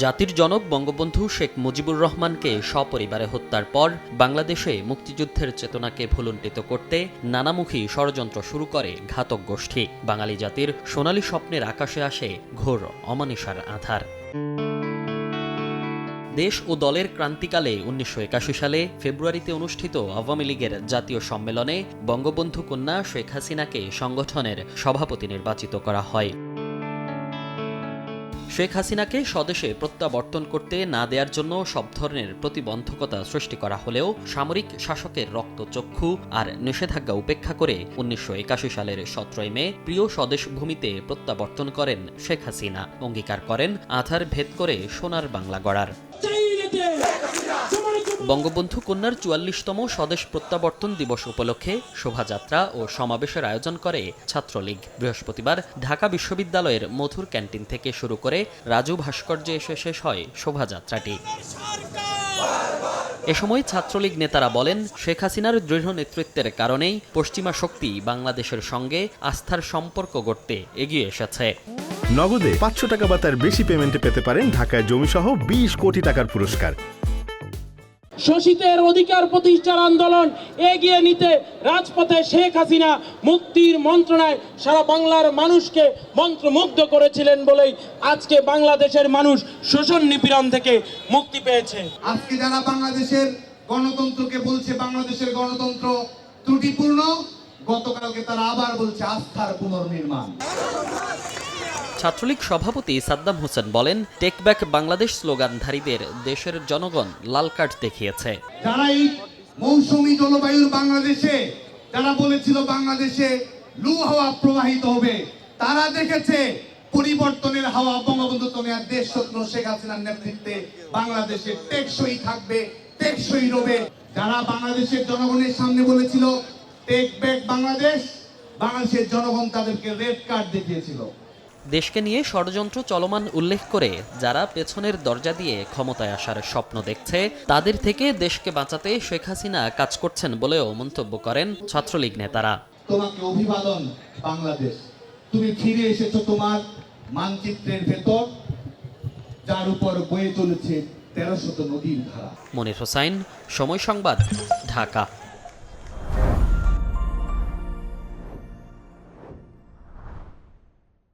জাতির জনক বঙ্গবন্ধু শেখ মুজিবুর রহমানকে সপরিবারে হত্যার পর বাংলাদেশে মুক্তিযুদ্ধের চেতনাকে ভুলুণ্ঠিত করতে নানামুখী ষড়যন্ত্র শুরু করে ঘাতক গোষ্ঠী। বাঙালি জাতির সোনালী স্বপ্নের আকাশে আসে ঘোর অমানিসার আঁধার। দেশ ও দলের ক্রান্তিকালে ১৯৮১ সালে ফেব্রুয়ারিতে অনুষ্ঠিত আওয়ামী লীগের জাতীয় সম্মেলনে বঙ্গবন্ধু কন্যা শেখ হাসিনাকে সংগঠনের সভাপতি নির্বাচিত করা হয়। শেখ হাসিনাকে স্বদেশে প্রত্যাবর্তন করতে না দেওয়ার জন্য সব ধরনের প্রতিবন্ধকতা সৃষ্টি করা হলেও সামরিক শাসকের রক্তচক্ষু আর নিষেধাজ্ঞা উপেক্ষা করে ১৯৮১ সালের ১৭ মে প্রিয় স্বদেশ ভূমিতে প্রত্যাবর্তন করেন শেখ হাসিনা। অঙ্গীকার করেন আধার ভেদ করে সোনার বাংলা গড়ার। বঙ্গবন্ধু কন্যার ৪৪তম স্বদেশ প্রত্যাবর্তন দিবস উপলক্ষে শোভাযাত্রা ও সমাবেশের আয়োজন করে ছাত্রলীগ। বৃহস্পতিবার ঢাকা বিশ্ববিদ্যালয়ের মধুর ক্যান্টিন থেকে শুরু করে রাজু ভাস্কর্যে এসে শেষ হয় শোভাযাত্রাটি। এ সময় ছাত্রলীগ নেতারা বলেন, শেখ হাসিনার দৃঢ় নেতৃত্বের কারণেই পশ্চিমা শক্তি বাংলাদেশের সঙ্গে আস্থার সম্পর্ক গড়তে এগিয়ে এসেছে। নগদে ৫০০ টাকা বা তার বেশি পেমেন্টে পেতে পারেন ঢাকায় জমিসহ ২০ কোটি টাকার পুরস্কার। শোষিতের অধিকার প্রতিষ্ঠার আন্দোলন এগিয়ে নিতে রাজপথে শেখ হাসিনা মুক্তির মন্ত্রণায় সারা বাংলার মানুষকে মন্ত্রমুগ্ধ করেছিলেন বলেই আজকে বাংলাদেশের মানুষ শোষণ নিপীড়ন থেকে মুক্তি পেয়েছে। আজকে যারা বাংলাদেশের গণতন্ত্রকে বলছে বাংলাদেশের গণতন্ত্র ত্রুটিপূর্ণ, গতকালকে তারা আবার বলছে আস্থার পুনর্নির্মাণ। ছাত্রলীগ সভাপতি সাদ্দাম হোসেন বলেন, টেক ব্যাক বাংলাদেশ স্লোগানধারীদের দেশের জনগণ লাল কার্ড দেখিয়েছে। যারা এই মৌসুমী জলবায়ুর বাংলাদেশে যারা বলেছিল বাংলাদেশে লু হাওয়া প্রবাহিত হবে, তারা দেখেছে পরিবর্তনের হাওয়া বঙ্গবন্ধু কন্যার দেশরত্ন শেখ হাসিনার নেতৃত্বে বাংলাদেশে টেকসই থাকবে, টেকসই রবে। যারা বাংলাদেশের জনগণের সামনে বলেছিল টেক ব্যাক বাংলাদেশ, বাংলাদেশের জনগণ তাদেরকে রেড কার্ড দেখিয়েছিল। দেশকে নিয়ে ষড়যন্ত্র চলমান উল্লেখ করে যারা পেছনের দরজা দিয়ে ক্ষমতায় আসার স্বপ্ন দেখছে, তাদের থেকে দেশকে বাঁচাতে শেখ হাসিনা কাজ করছেন বলেও মন্তব্য করেন ছাত্রলীগ নেতারা। তোমাকে অভিবাদন বাংলাদেশ, তুমি ফিরে এসেছো তোমার মানচিত্রের ভেতর, যার উপর বয়ে চলেছে ১৩০০ নদীর ধারা। মনির হোসাইন, সময় সংবাদ, ঢাকা।